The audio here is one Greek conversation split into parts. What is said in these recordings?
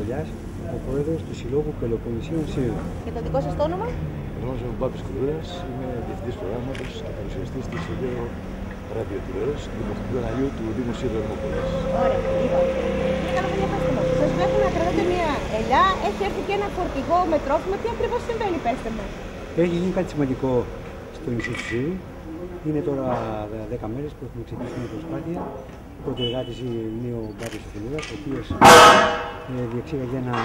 Παπαγιάς, ο πρόεδρος του Συλλόγου Πελοποννησίων Σύρου. Και το δικό σας το όνομα? Ονομάζομαι Μπάμπης Κουλούρας, είμαι διευθυντής προγράμματος και παρουσιαστής της Ιδέου ραδιοτηλεόρασης του Δημοτικού Καναλιού του Δήμου Σύρου Ερμόπολης. Ωραία, λοιπόν. Κύριε Καλαπαγιά, πέστε μας. Σας βλέπω να κρατάτε μια ελιά, έχει έρθει και ένα φορτηγό με τρόφιμα. Τι ακριβώς συμβαίνει, πέστε μας. Έχει γίνει κάτι σημαντικό στο νησί του Σύρου. Είναι τώρα 10 μέρες που έχουμε ξεκινήσει μια προσπάθεια. Ο πρωτοεργάτης είναι ο Μπάμπης Κουλούρας, ο οποίος διεξήγαγε ένα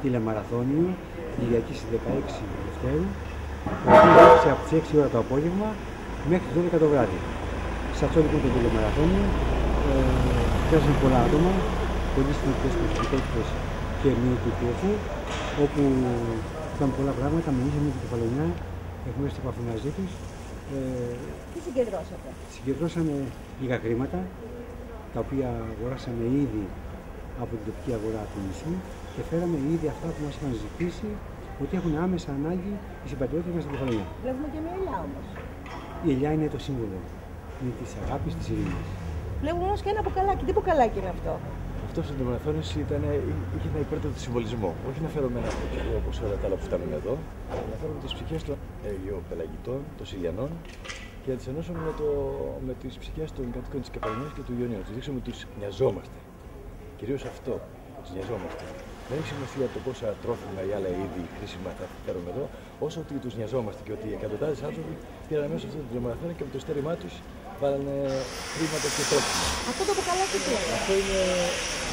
τηλεμαραθώνιο Κυριακή στις 16 Δευτέρου, ο οποίος άρχισε από τις 6 ώρα το απόγευμα μέχρι τις 12 το βράδυ. Σε αυτό λοιπόν το τηλεμαραθώνιο πέρασαν πολλά άτομα, πολύ σημαντικές προσωπικότητες και μη του τόπου, όπου ήταν πολλά πράγματα, μιλήσαμε με την Κεφαλονιά, έχουμε έρθει σε επαφή μαζί τους. Τι συγκεντρώσατε? Συγκεντρώσαμε λίγα χρήματα, τα οποία αγοράσαμε ήδη από την τοπική αγορά του νησιού και φέραμε ήδη αυτά που μας είχαν ζητήσει ότι έχουν άμεσα ανάγκη οι συμπατριώτες μας στην Κεφαλονιά. Βλέπουμε και μια ελιά όμως. Η ελιά είναι το σύμβολο. Είναι της αγάπης, της ειρήνης. Βλέπουμε όμως και ένα μπουκαλάκι. Τι μπουκαλάκι είναι αυτό? Αυτό ο τηλεμαραθώνιος είχε ένα υπέρτατο συμβολισμό. Όχι να φέρουμε ένα φορτηγό όπως όλα τα άλλα που φτάνουν εδώ, αλλά να φέρουμε τις ψυχές των Αιγαιοπελαγητών, των Σιλιανών και να τις ενώσουμε με τις ψυχές των κατοίκων της Κεφαλονιάς και του Ιωνίου. Να τους δείξουμε ότι τους νοιαζόμαστε. Κυρίως αυτό, τους νοιαζόμαστε. Δεν έχει σημασία το πόσα τρόφιμα ή άλλα είδη χρήσιμα θα φέρουμε εδώ, όσο ότι τους νοιαζόμαστε και ότι εκατοντάδες άνθρωποι πήραν μέσα αυτό το τηλεμαραθώνιο και με το στέρημά τους βάλανε χρήματα και τρόφιμα. Αυτό το μπουκαλάκι τι είναι? Αυτό είναι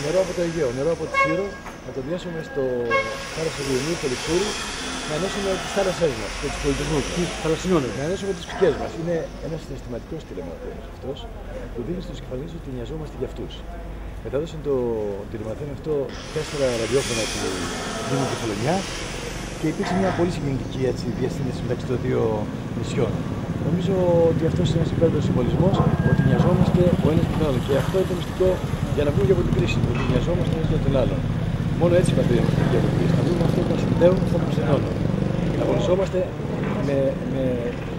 νερό από το Αιγαίο, νερό από τη Σύρο, να το διάσουμε στο θάλασσο του Ιωνίου, στο Λιξούρι, να ενώσουμε τις θάλασσές μας και τους πολιτισμούς. Να ενώσουμε τις ψυχές μας. Είναι ένας συναισθηματικός τηλεμαραθώνιος αυτός που δίνει στους Κεφαλονιώτες ότι νοιαζόμαστε για αυτούς. Μετάδωσαν το τηλεμαραθώνιο αυτό 4 ραδιόφωνα του Δήμου Κεφαλονιάς και υπήρξε μια πολύ συγκινητική διασύνδεση μεταξύ των δύο νησιών. Νομίζω ότι αυτό είναι ένας υπέροχος συμβολισμός, ότι νοιαζόμαστε ο ένας με τον άλλο. Και αυτό είναι το μυστικό για να βγούμε από την κρίση, ότι νοιαζόμαστε ο ένας για τον άλλον. Μόνο έτσι θα βγούμε από την κρίση. Θα βρούμε αυτό που μας συνδέουν, αυτό που μας ενώνουν. Να αγωνιζόμαστε με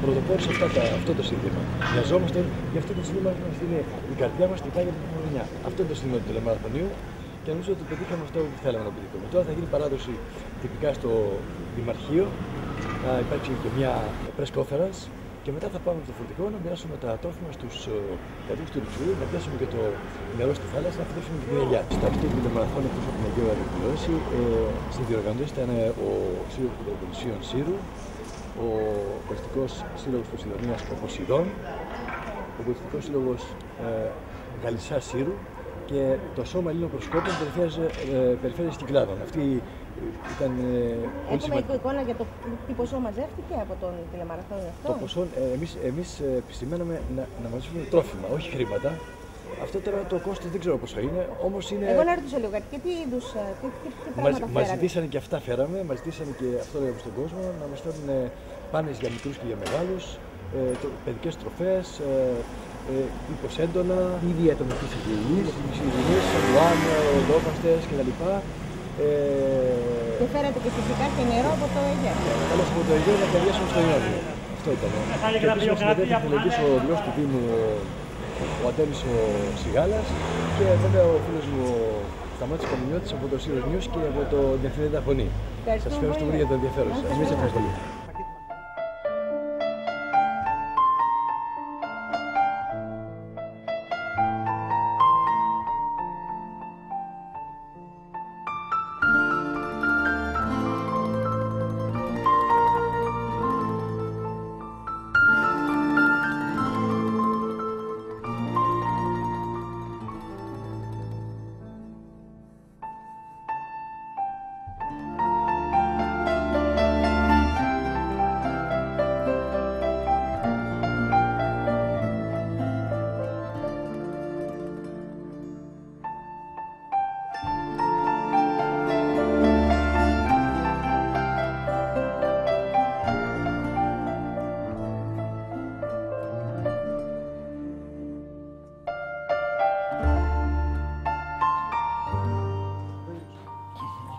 πρωτοπόρους αυτό το σύνθημα. Νοιαζόμαστε για αυτό το σύνθημα που είναι η καρδιά μας κοιτάει για την χρονιά. Αυτό είναι το σύνθημα του τηλεμαραθωνίου και νομίζω ότι πετύχαμε αυτό που θέλαμε να πετύχουμε. Τώρα θα γίνει παράδοση τυπικά στο Δημαρχείο, θα υπάρξει και μια press conference και μετά θα πάμε με το φορτηγό να μοιράσουμε τα τρόφιμα στους κατοίκους του Λιξουρίου, να πιάσουμε και το νερό στη θάλασσα, να φυτέψουμε την ελιά. Στο αυτό το τηλεμαραθώνιο που από την Αιγαίο Ραδιοτηλεόραση, συνδιοργανωτές ήταν ο Σύλλογος των Πελοποννησίων Σύρου, ο Πολιτιστικός Σύλλογος Ποσειδονίας Ποσειδών, ο Πολιτιστικός Σύλλογος Γαλισσάς Σύρου και το Σώμα Ελλήνων Προσκόπων Περιφέρειας Κυκλάδων. Αυτή ήταν πολύ σημαντική. Έχουμε εικόνα για το τι ποσό μαζεύτηκε από τον τηλεμαραθώνιο αυτό? Το ποσό, εμείς επισημαίναμε να μαζεύουμε τρόφιμα, όχι χρήματα. Αυτό τώρα το κόστος δεν ξέρω πόσο είναι, όμως είναι... Εγώ να ρωτήσω λίγο κάτι, και τι είδους, τι πράγματα φέρανε? Μας ζητήσανε και αυτά φέραμε, μας ζητήσανε και αυτό λέγαμε στον κόσμο, να μας φέρουν πάνες για μικρούς και για μεγάλους, παιδικές τροφές, υποσέντονα, ήδη ατομικής υγιεινής, σαντουάν, οδόπαστες κτλ. Και φέρατε και φυσικά και νερό από το Αιγαίο. Καλώς από το Αιγαίο να καλιάσουμε στο Ιόνιο. Αυτό ήταν. Και επίσης μας συμμετέχει θα λεγγύσει ο δηλός του Δήμου, ο Αντώνης ο Σιγάλας και βέβαια ο φίλος μου ο Σταμάτης Κομινιώτης από το Σύρο News και από το Διαφημίδα Φωνή. Σας ευχαριστώ πολύ για το ενδιαφέρον σας. Εμείς ευχαριστούμε.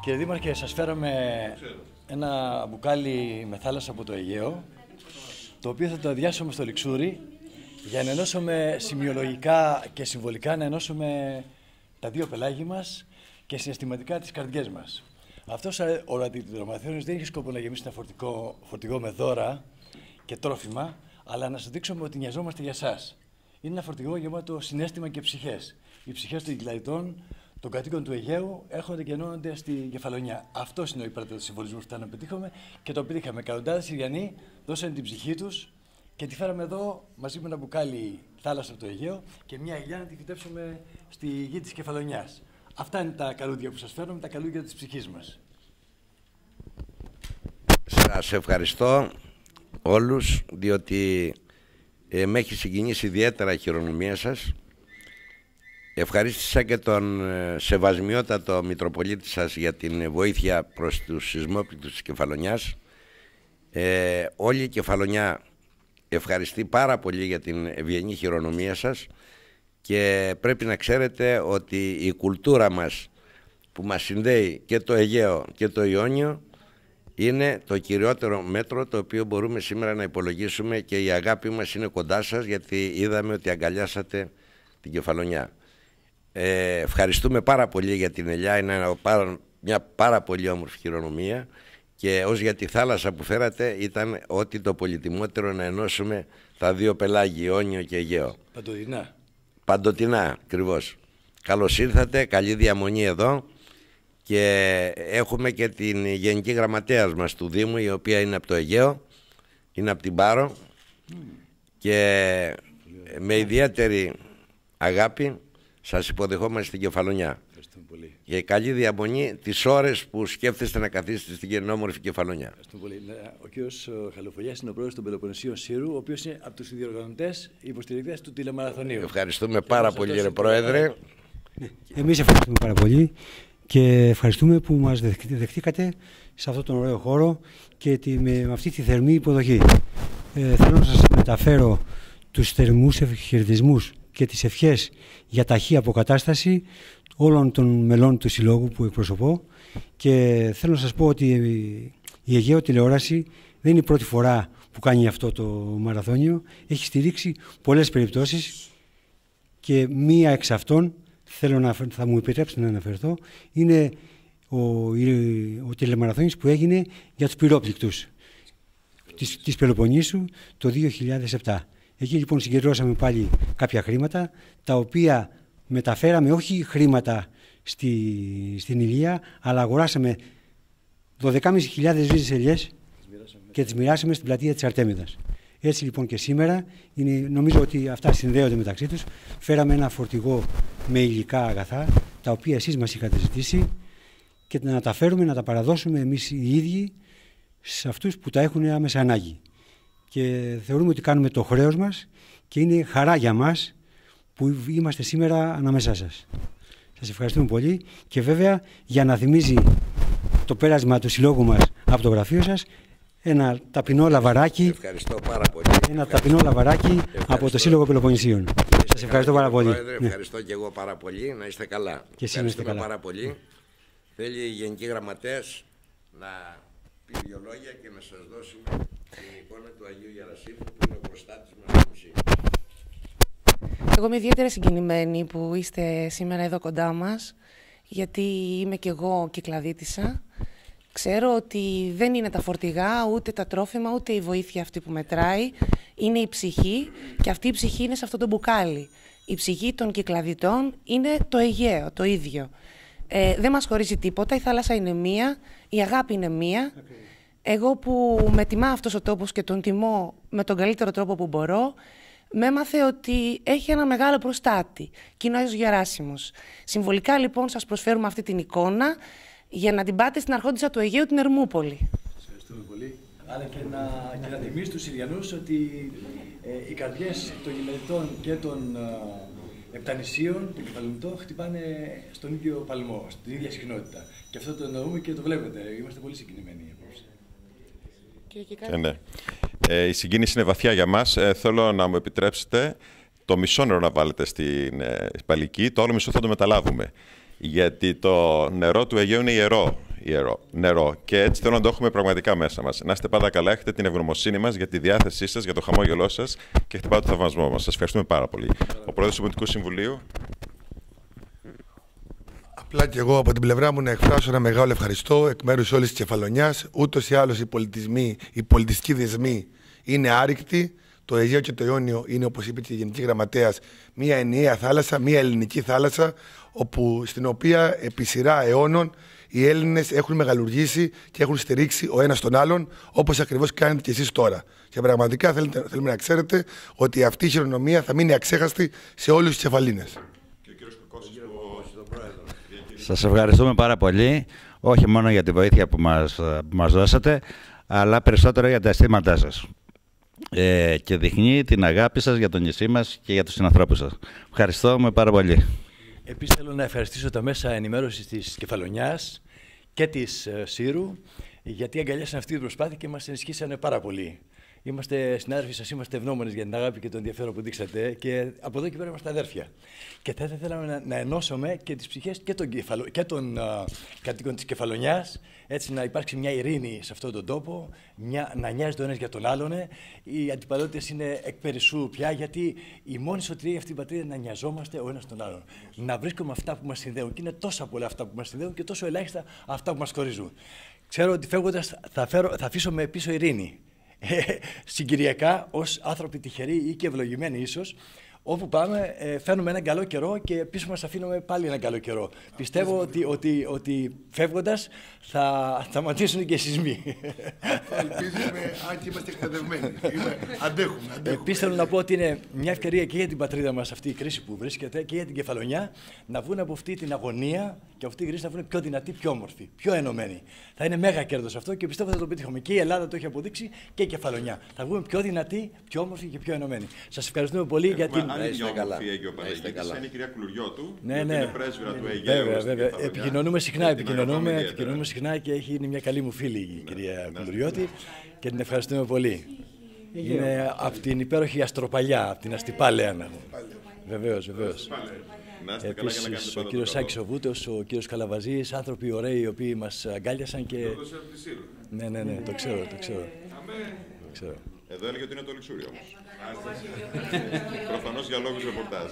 Κύριε Δήμαρχε, σας φέραμε ένα μπουκάλι με θάλασσα από το Αιγαίο, το οποίο θα το αδειάσουμε στο Λιξούρι για να ενώσουμε σημειολογικά και συμβολικά να ενώσουμε τα δύο πελάγη μας και συναισθηματικά τις καρδιές μας. Αυτός ο ραδιοτηλεμαραθώνιος δεν έχει σκοπό να γεμίσει ένα φορτηγό με δώρα και τρόφιμα, αλλά να σας δείξουμε ότι νοιαζόμαστε για εσάς. Είναι ένα φορτηγό γεμάτο συναίσθημα και ψυχές. Οι ψυχές των κυκλαδιτών, των κατοίκων του Αιγαίου, έρχονται και ενώνονται στη Κεφαλονιά. Αυτό είναι ο υπέρτερος συμβολισμός που θέλαμε να πετύχουμε και το πετύχαμε. Εκατοντάδες Συριανοί δώσαν την ψυχή τους και τη φέραμε εδώ μαζί με ένα μπουκάλι θάλασσα από το Αιγαίο και μια ελιά να τη φυτέψουμε στη γη της Κεφαλονιάς. Αυτά είναι τα καλούδια που σας φέρνουμε, τα καλούδια της ψυχής μας. Σας ευχαριστώ όλους, διότι με έχει συγκινήσει ιδιαίτερα η χειρονομία σας. Ευχαρίστησα και τον σεβασμιότατο Μητροπολίτη σας για την βοήθεια προς τους σεισμόπληκτους της Κεφαλονιάς. Όλη η Κεφαλονιά ευχαριστεί πάρα πολύ για την ευγενή χειρονομία σας και πρέπει να ξέρετε ότι η κουλτούρα μας που μας συνδέει και το Αιγαίο και το Ιόνιο είναι το κυριότερο μέτρο το οποίο μπορούμε σήμερα να υπολογίσουμε και η αγάπη μας είναι κοντά σας γιατί είδαμε ότι αγκαλιάσατε την Κεφαλονιά. Ευχαριστούμε πάρα πολύ για την ελιά, είναι μια πάρα πολύ όμορφη χειρονομία και ως για τη θάλασσα που φέρατε ήταν ότι το πολυτιμότερο να ενώσουμε τα δύο πελάγια, Ιόνιο και Αιγαίο. Παντοτινά. Παντοτινά, ακριβώς. Καλώς ήρθατε, καλή διαμονή εδώ και έχουμε και την Γενική Γραμματέας μας του Δήμου, η οποία είναι από το Αιγαίο, είναι από την Πάρο και με ιδιαίτερη αγάπη σας υποδεχόμαστε στην Κεφαλονιά. Ευχαριστούμε πολύ. Και καλή διαμονή τις ώρες που σκέφτεστε να καθίσετε στην γεννόμορφη Κεφαλονιά. Ευχαριστούμε πολύ. Ο κ. Χαλοφολιάς είναι ο πρόεδρος των Πελοποννησίων Σύρου, ο οποίος είναι από τους διοργανωτές υποστηρικτές του τηλεμαραθωνίου. Ευχαριστούμε πάρα πολύ, κύριε Πρόεδρε. Εμείς ευχαριστούμε πάρα πολύ και ευχαριστούμε που μας δεχτήκατε σε αυτόν τον ωραίο χώρο και με αυτή τη θερμή υποδοχή. Θέλω να σας μεταφέρω τους θερμούς χαιρετισμούς και τις ευχές για ταχύ αποκατάσταση όλων των μελών του συλλόγου που εκπροσωπώ και θέλω να σας πω ότι η Αιγαίο Τηλεόραση δεν είναι η πρώτη φορά που κάνει αυτό το μαραθώνιο. Έχει στηρίξει πολλές περιπτώσεις και μία εξ αυτών θα μου επιτρέψετε να αναφερθώ είναι ο τηλεμαραθώνιος που έγινε για τους πυρόπληκτους της Πελοποννήσου το 2007. Εκεί λοιπόν συγκεντρώσαμε πάλι κάποια χρήματα, τα οποία μεταφέραμε όχι χρήματα στην Ηλία, αλλά αγοράσαμε 12.500 ρίζες ελιές και τις μοιράσαμε στην πλατεία της Αρτέμιδας. Έτσι λοιπόν και σήμερα, νομίζω ότι αυτά συνδέονται μεταξύ τους, φέραμε ένα φορτηγό με υλικά αγαθά, τα οποία εσείς μας είχατε ζητήσει και να τα φέρουμε, να τα παραδώσουμε εμείς οι ίδιοι σε αυτούς που τα έχουν άμεσα ανάγκη. Και θεωρούμε ότι κάνουμε το χρέος μας και είναι χαρά για μας που είμαστε σήμερα ανάμεσά σας. Σας ευχαριστούμε πολύ και βέβαια για να θυμίζει το πέρασμα του συλλόγου μας από το γραφείο σας ένα ταπεινό λαβαράκι. Ευχαριστώ πάρα πολύ. Ένα ταπεινό λαβαράκι από το Σύλλογο Πελοποννησίων. Σας ευχαριστώ πάρα πολύ. Πρόεδρε, ευχαριστώ και εγώ πάρα πολύ. Να είστε καλά. Και εσείς να είστε καλά. Πάρα πολύ. Θέλει η Γενική Γραμματέας να πει δύο λόγια και να σας δώσουμε την εικόνα του Αγίου Γερασίμου που είναι ο προστάτης μας στο μουσείο. Εγώ είμαι ιδιαίτερα συγκινημένη που είστε σήμερα εδώ κοντά μας, γιατί είμαι κι εγώ κυκλαδίτισσα. Ξέρω ότι δεν είναι τα φορτηγά, ούτε τα τρόφιμα, ούτε η βοήθεια αυτή που μετράει. Είναι η ψυχή και αυτή η ψυχή είναι σε αυτό το μπουκάλι. Η ψυχή των κυκλαδιτών είναι το Αιγαίο, το ίδιο. Δεν μας χωρίζει τίποτα, η θάλασσα είναι μία, η αγάπη είναι μία. Εγώ που με τιμά αυτός ο τόπος και τον τιμώ με τον καλύτερο τρόπο που μπορώ, με έμαθε ότι έχει ένα μεγάλο προστάτη και είναι ο Άγιος Γεράσιμος. Συμβολικά λοιπόν σας προσφέρουμε αυτή την εικόνα για να την πάτε στην αρχόντισσα του Αιγαίου, την Ερμούπολη. Σας ευχαριστούμε πολύ. Αλλά και να θυμίσει τους Συριανούς ότι οι καρδιές των γημνητών και των επτανησίων, των κεφαλονιτών, χτυπάνε στον ίδιο παλμό, στην ίδια συχνότητα. Και αυτό το εννοούμε και το βλέπετε. Είμαστε πολύ συγκινημένοι απόψε. Ναι. Η συγκίνηση είναι βαθιά για μας. Θέλω να μου επιτρέψετε το μισό νερό να βάλετε στην παλική, το άλλο μισό θα το μεταλάβουμε. Γιατί το νερό του Αιγαίου είναι ιερό νερό και έτσι θέλω να το έχουμε πραγματικά μέσα μας. Να είστε πάντα καλά, έχετε την ευγνωμοσύνη μας για τη διάθεσή σας, για το χαμόγελό σας και έχετε πάντα το θαυμασμό μας. Σας ευχαριστούμε πάρα πολύ. Ο Πρόεδρος του Δημοτικού Συμβουλίου. Απλά και εγώ από την πλευρά μου να εκφράσω ένα μεγάλο ευχαριστώ εκ μέρους όλης της Κεφαλονιάς. Ούτως ή άλλως οι πολιτιστικοί δεσμοί είναι άρρηκτοι. Το Αιγαίο και το Ιόνιο είναι, όπως είπε και η Γενική Γραμματέας, μια ενιαία θάλασσα, μια ελληνική θάλασσα, στην οποία επί σειρά αιώνων οι Έλληνες έχουν μεγαλουργήσει και έχουν στηρίξει ο ένας τον άλλον, όπως ακριβώς κάνετε και εσείς τώρα. Και πραγματικά θέλουμε να ξέρετε ότι αυτή η χειρονομία θα μείνει αξέχαστη σε όλους τους Κεφαλίνες. Σας ευχαριστούμε πάρα πολύ, όχι μόνο για τη βοήθεια που μας δώσατε, αλλά περισσότερο για τα αισθήματά σας. Και δείχνει την αγάπη σας για το νησί μας και για τους συνανθρώπους σας. Ευχαριστούμε πάρα πολύ. Επίσης θέλω να ευχαριστήσω τα μέσα ενημέρωσης της Κεφαλονιάς και της Σύρου, γιατί αγκαλιάσαν αυτή την προσπάθεια και μας ενισχύσανε πάρα πολύ. Είμαστε συνάδελφοι σας, είμαστε ευγνώμονες για την αγάπη και τον ενδιαφέρον που δείξατε και από εδώ και πέρα είμαστε αδέρφια. Και θα θέλαμε να ενώσουμε και τις ψυχές και των κατοίκων της Κεφαλονιάς, έτσι να υπάρξει μια ειρήνη σε αυτόν τον τόπο, να νοιάζει το ένας για τον άλλον. Οι αντιπαλότητες είναι εκ περισσού πια, γιατί η μόνη σωτηρία για αυτήν την πατρίδα είναι να νοιαζόμαστε ο ένας τον άλλον. Να βρίσκουμε αυτά που μας συνδέουν. Και είναι τόσα πολλά αυτά που μας συνδέουν και τόσο ελάχιστα αυτά που μας χωρίζουν. Ξέρω ότι φεύγοντας θα αφήσω με πίσω ειρήνη. Συγκυριακά, ως άνθρωποι τυχεροί ή και ευλογημένοι ίσως, όπου πάμε φέρνουμε έναν καλό καιρό και πίσω μας αφήνουμε πάλι έναν καλό καιρό. Πιστεύω ότι φεύγοντας θα σταματήσουν και οι σεισμοί. Ελπίζουμε, αν και είμαστε εκπαιδευμένοι. Αντέχουμε. Επίσης θέλω να πω ότι είναι μια ευκαιρία και για την πατρίδα μας αυτή η κρίση που βρίσκεται και για την Κεφαλονιά να βγουν από αυτή την αγωνία και αυτή η κρίση να βγουν πιο δυνατοί, πιο όμορφοι, πιο ενωμένοι. Θα είναι μέγα κέρδος αυτό και πιστεύω θα το πετύχουμε. Και η Ελλάδα το έχει αποδείξει και η Κεφαλονιά. Θα βγούμε πιο δυνατοί, πιο όμορφοι και πιο ενωμένοι. Σας ευχαριστούμε πολύ για την. Αν είναι όμορφη Αίγαιο Παναγίτης, είναι η κυρία Κλουριώτου, ναι. είναι πρέσβυρα του Αιγαίου. Βέβαια. Επικοινωνούμε συχνά και είναι μια καλή μου φίλη η κυρία Κλουριώτη και την ευχαριστούμε πολύ. Είναι από την υπέροχη Αστροπαλιά, από την Αστυπάλαια. Βεβαίως. Επίσης ο κύριος Σάκης ο Βούτος, ο κύριος Καλαβαζής, άνθρωποι ωραίοι οι οποίοι μας αγκάλιασαν και. Ναι, το ξέρω. Εδώ έλεγε ότι είναι το Λιξούριο όμως. Προφανώς για λόγους ρεπορτάζ.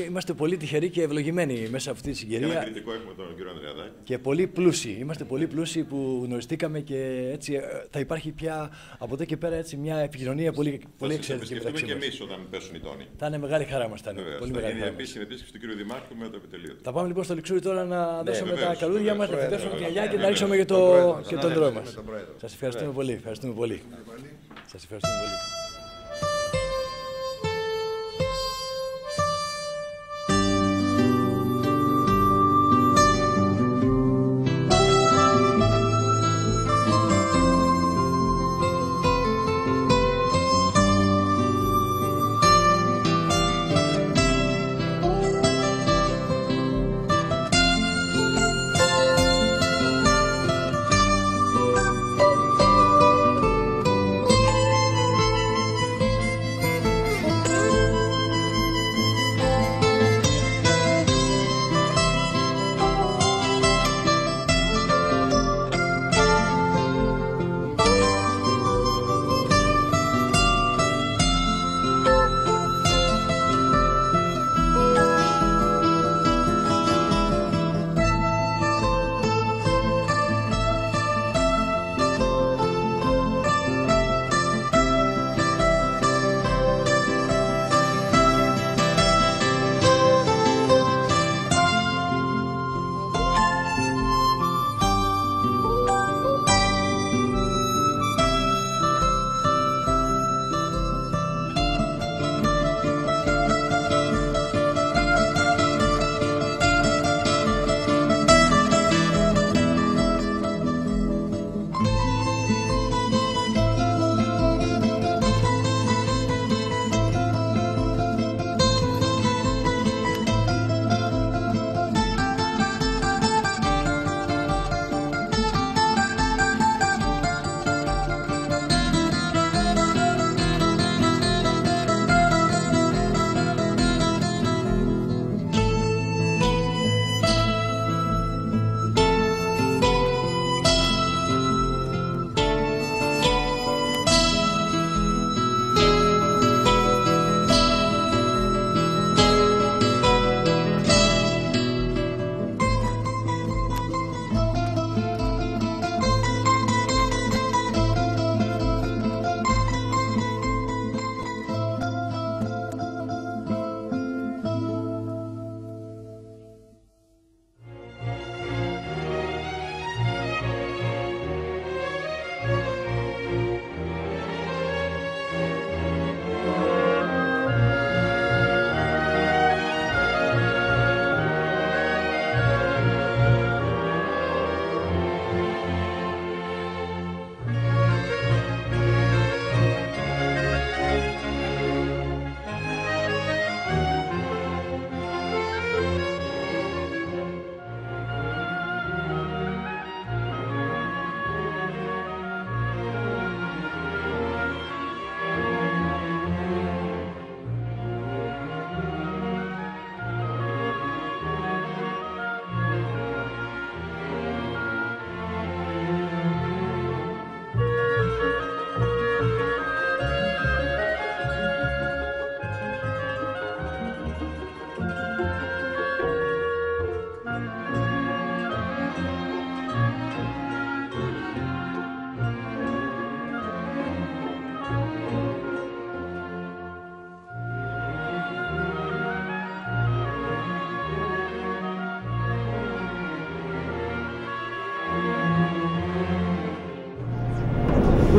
Είμαστε πολύ τυχεροί και ευλογημένοι μέσα από αυτή τη συγκυρία. Και ένα κριτικό έχουμε τον κύριο Ανδρεαδάκη. Και πολύ πλούσιοι. Είμαστε πολύ πλούσιοι που γνωριστήκαμε και έτσι θα υπάρχει πια από εδώ και πέρα έτσι μια επικοινωνία πολύ εξαιρετική. Θα επισκεφτούμε και εμείς όταν πέσουν οι τόνοι. Θα είναι μεγάλη χαρά μας. Θα γίνει επίσης συνεντεύξη του κύριου Δημάρχου με το επιτελείο του. Θα πάμε λοιπόν στο Λιξούρι τώρα να δώσουμε τα καλούδια μας, να φυτέψουμε την αγιά και να ρίξουμε και τον δρόμο μας. Σας ευχαριστούμε πολύ. Σας ευχαριστούμε πολύ.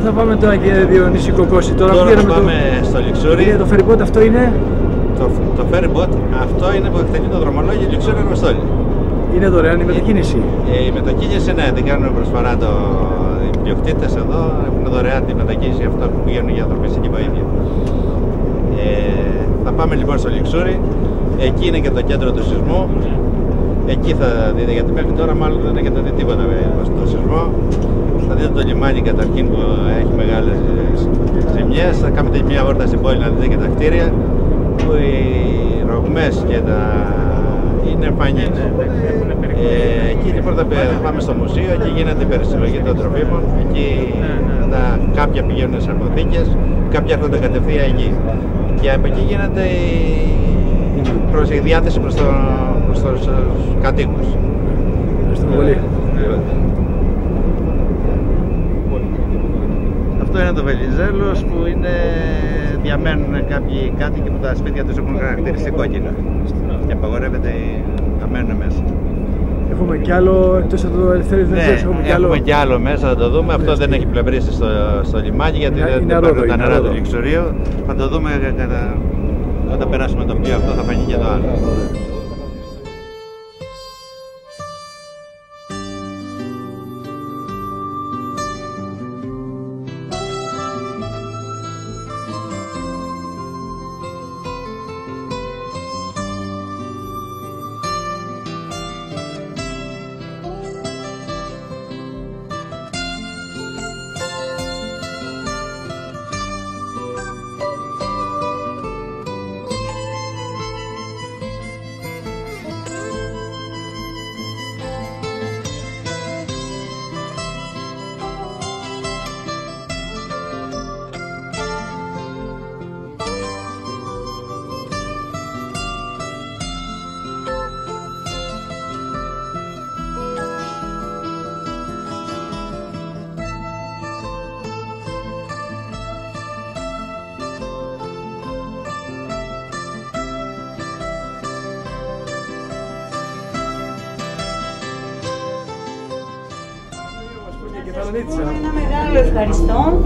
θα πάμε τώρα, κύριε Διονύση Κοκώση? Τώρα θα πάμε στο Λιξούρι. Το ferry boat αυτό είναι? Το ferry boat αυτό είναι που εκτελεί το δρομολόγιο Λιξούρι Αργοστόλη. Είναι δωρεάν η μετακίνηση? Η μετακίνηση, ναι, δεν κάνουμε προσφορά. Οι πλειοκτήτες εδώ έχουν δωρεάν τη μετακίνηση αυτών που πηγαίνουν για ανθρωπιστική βοήθεια. Θα πάμε λοιπόν στο Λιξούρι. Εκεί είναι και το κέντρο του σεισμού. Εκεί θα δείτε, γιατί μέχρι τώρα μάλλον δεν έχετε δει τίποτα στο σεισμό. Θα δείτε το λιμάνι καταρχήν που έχει μεγάλες ζημιές. Θα κάνετε μια βόρτα στην πόλη να δείτε και τα κτίρια που οι ρογμές και τα είναι εμφανείς. Εκεί λοιπόν θα πάμε στο μουσείο, εκεί γίνεται η περισυλλογή των τροφίμων. Εκεί κάποια πηγαίνουν σε αποθήκες, κάποια έρχονται κατευθείαν εκεί. Και από εκεί γίνεται η διάθεση προς τους κατοίκους. Ευχαριστούμε πολύ. Αυτό είναι το Βελιζέλος που διαμένουν κάποιοι κάτοικοι που τα σπίτια τους έχουν χαρακτηριστικό κόκκινο και απαγορεύεται να μένουν μέσα. Έχουμε κι άλλο εκτός από το Ελευθέριος Βενιζέλος? Έχουμε κι άλλο μέσα, θα το δούμε. Αυτό δεν έχει πλευρίσει στο λιμάνι γιατί δεν υπάρχουν τα νερά του Λιξουρίου. Θα το δούμε όταν περάσουμε το πλοίο, αυτό θα φανεί και το άλλο. Ένα μεγάλο ευχαριστώ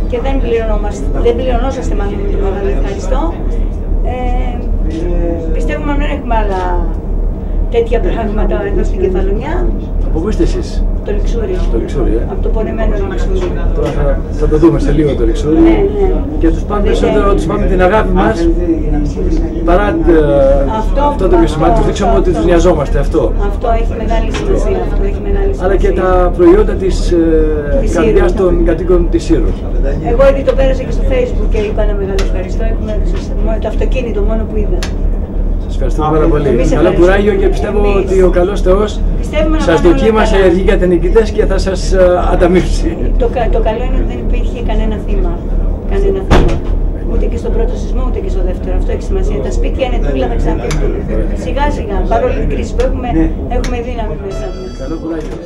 και δεν πληρωνόσαστε μάλλον με το μεγάλο ευχαριστώ. Πιστεύουμε να μην έχουμε άλλα τέτοια πράγματα εδώ στην Κεφαλονιά. Από πού είστε εσείς? Το Λιξούρι. Από το πονεμένο Λιξούρι. Τώρα θα το δούμε σε λίγο το Λιξούρι. Ναι. Και τους πάμε περισσότερο, τους πάμε την αγάπη μας παρά αυτό το μισημάτι. Τους δείξαμε ότι τους νοιαζόμαστε αυτό. Αυτό έχει μεγάλη σημασία. Αλλά και τα προϊόντα της καρδιάς των κατοίκων της Σύρου. Εγώ ήδη το πέρασα και στο Facebook και είπα ένα μεγάλο ευχαριστώ. Έχουμε το αυτοκίνητο μόνο που είδα. Σας ευχαριστούμε πάρα πολύ. Καλό κουράγιο και πιστεύω ότι ο καλός Θεός σας δοκίμασε για την νικητές και θα σας ανταμείψει. Το καλό είναι ότι δεν υπήρχε κανένα θύμα. Ούτε και στον πρώτο σεισμό, ούτε και στο δεύτερο. Αυτό έχει σημασία. Τα σπίτια είναι τούλα, θα ξαναπέφτουν. Σιγά σιγά, παρόλη την κρίση που έχουμε δύναμη μέσα μας. Καλό κουράγιο.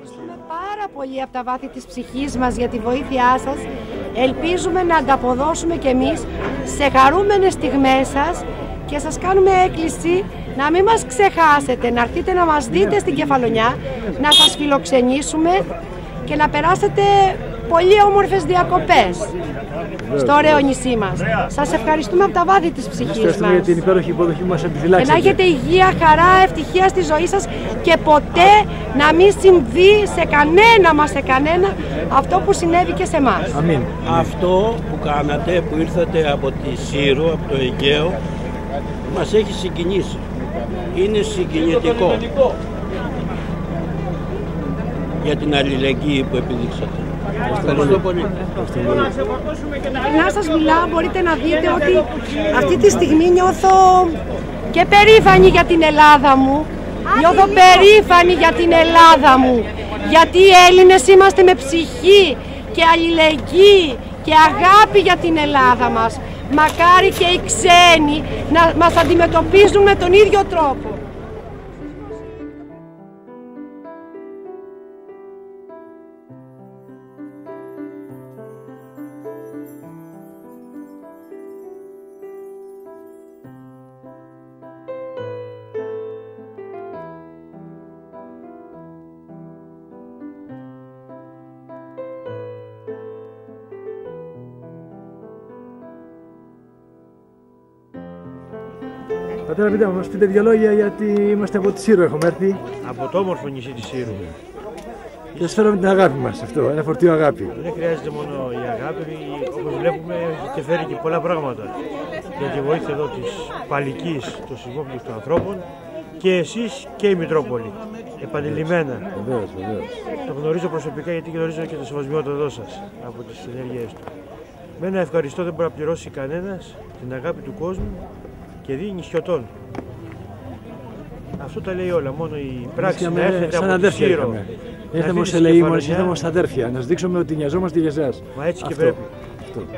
ευχαριστούμε πάρα πολύ από τα βάθη της ψυχής μας για τη βοήθειά σας. Ελπίζουμε να ανταποδώσουμε κι εμείς σε χαρούμενες στιγμές σας και σας κάνουμε έκκληση να μην μας ξεχάσετε, να έρθετε να μας δείτε στην Κεφαλονιά, να σας φιλοξενήσουμε και να περάσετε πολύ όμορφες διακοπές στο ωραίο νησί μας. Σας ευχαριστούμε από τα βάθη της ψυχής μας. Για την υπέροχη υποδοχή που μας επιφυλάξατε. Και να έχετε υγεία, χαρά, ευτυχία στη ζωή σας και ποτέ να μην συμβεί σε κανένα αυτό που συνέβη και σε εμάς. Αμήν. Αυτό που κάνατε, που ήρθατε από τη Σύρο, από το Αιγαίο, μας έχει συγκινήσει. Είναι συγκινητικό για την αλληλεγγύη που επιδείξατε. Ευχαριστώ πολύ. Να σας μιλάω, μπορείτε να δείτε ότι αυτή τη στιγμή νιώθω και περήφανη για την Ελλάδα μου. Νιώθω περήφανη για την Ελλάδα μου. Γιατί οι Έλληνες είμαστε με ψυχή και αλληλεγγύη και αγάπη για την Ελλάδα μας. Μακάρι και οι ξένοι να μας αντιμετωπίζουν με τον ίδιο τρόπο. Πατέρα, πείτε μας πείτε δύο λόγια, γιατί είμαστε από τη Σύρο, έχουμε έρθει. Από το όμορφο νησί της Σύρου. Και σας φέραμε την αγάπη μας, αυτό, ένα φορτίο αγάπη. Δεν χρειάζεται μόνο η αγάπη, όπως βλέπουμε και φέρει και πολλά πράγματα. Για τη βοήθεια εδώ της Παλικής, των Συγγόπλους των ανθρώπων, και εσείς και η Μητρόπολη. Επανειλημμένα. Βεβαίως. Το γνωρίζω προσωπικά, γιατί γνωρίζω και το σεβασμιότατο εδώ σας από τις ενέργειές του. Με ένα ευχαριστώ δεν μπορεί να πληρώσει κανένας την αγάπη του κόσμου και δει νησιωτών. Αυτό τα λέει όλα. Μόνο η πράξη να έρθετε από τη Σύρο. Ήρθαμε ως ελεήμονες, ήρθαμε ως αδέρφια. Να σας δείξουμε ότι νοιαζόμαστε για εσάς. Μα έτσι και πρέπει.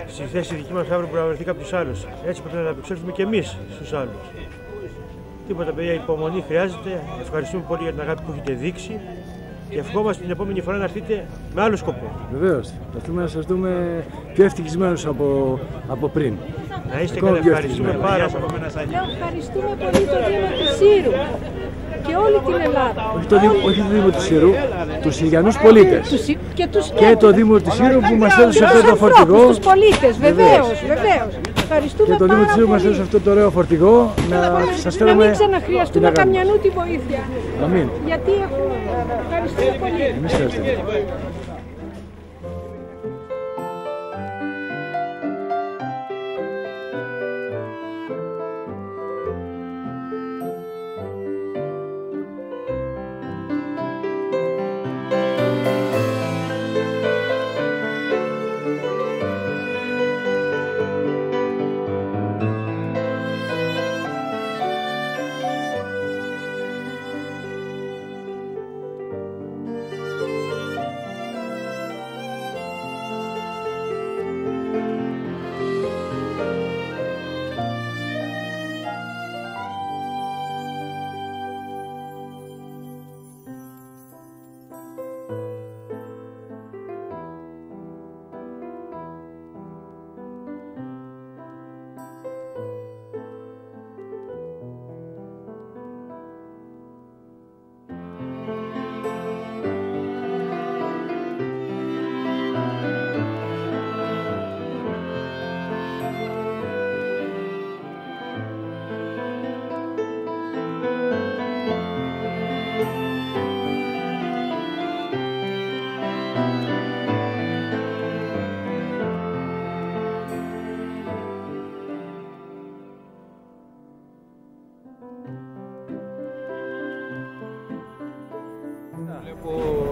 Στη θέση δική μας αύριο που να βρεθεί κάποιος άλλος. Έτσι πρέπει να απεξέλθουμε και εμείς στους άλλους. Τίποτα, παιδιά, υπομονή χρειάζεται. Ευχαριστούμε πολύ για την αγάπη που έχετε δείξει. Και ευχόμαστε την επόμενη φορά να έρθετε με άλλο σκοπό. Βεβαίως. Θα θέλουμε να σας δούμε πιο ευτυχισμένους από πριν. Να είστε καλά, ευχαριστούμε πάρα πολύ. Ευχαριστούμε πολύ το Δήμο του Σύρου και όλη την Ελλάδα. Όχι το Δήμο του Σύρου, τους Συριανούς πολίτες. Και το Δήμο του Σύρου που μας έδωσε αυτό το φορτηγό. Τους πολίτες, βεβαίως. Ευχαριστούμε και το Δήμο του Σύρου μας έδωσε αυτό το ωραίο φορτηγό να σας φέρουμε. Να μην ξαναχρειαστούμε καμιανού τη βοήθεια. Αμήν. Γιατί έχουμε. Ευχαριστούμε πολύ. Εμείς ευχαριστούμε.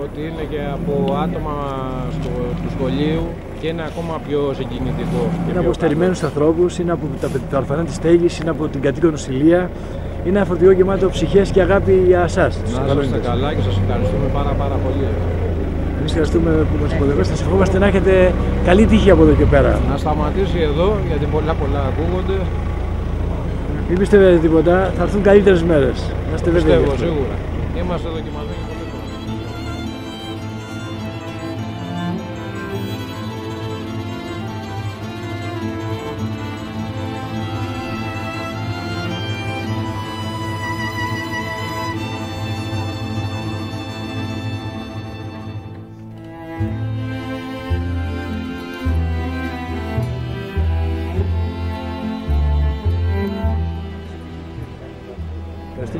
Ότι είναι και από άτομα του σχολείου και είναι ακόμα πιο συγκινητικό. Είναι από στερημένους ανθρώπους, είναι από τα ορφανά της στέγης, είναι από την κατοίκον νοσηλεία. Είναι ένα φορτηγό γεμάτο ψυχές και αγάπη για εσάς. Να είστε καλά και σας ευχαριστούμε πάρα πολύ. Εμείς ευχαριστούμε που μας υποδεχόσατε. Σας ευχόμαστε να έχετε καλή τύχη από εδώ και πέρα. Να σταματήσει εδώ, γιατί πολλά ακούγονται. Μην πιστεύετε τίποτα, θα έρθουν καλύτερες μέρες. Να είστε βέβαιοι. Πιστεύω σίγουρα. Είμαστε δοκιμασμένοι.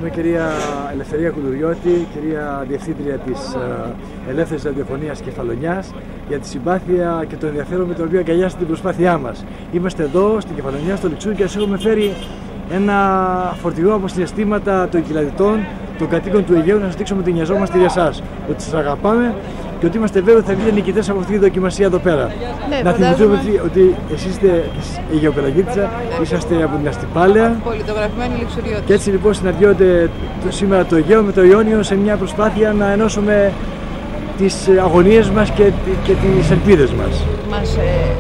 ευχαριστούμε κυρία Ελευθερία Κουλουριώτη, κυρία Διευθύντρια της Ελεύθερης Ραδιοφωνίας Κεφαλονιάς, για τη συμπάθεια και το ενδιαφέρον με το οποίο αγκαλιάσετε την προσπάθειά μας. Είμαστε εδώ στην Κεφαλονιά, στο Λιξούρι, και σας έχουμε φέρει ένα φορτηγό από συναισθήματα των κυκλαδιτών, των κατοίκων του Αιγαίου, να σας δείξουμε ότι νοιαζόμαστε για εσάς, ότι σας αγαπάμε και ότι είμαστε βέβαιοι ότι θα βγείτε νικητές από αυτή τη δοκιμασία εδώ πέρα. Ναι, να θυμηθούμε ότι εσείς είστε Αιγαιοπελαγίτισσα, είσαστε από την Αστυπάλαια. Πολιτογραφημένη Λιξουριώτη. Και έτσι λοιπόν συναντιόνται σήμερα το Αιγαίο με το Ιόνιο σε μια προσπάθεια να ενώσουμε τις αγωνίες μας και τις ελπίδες μας.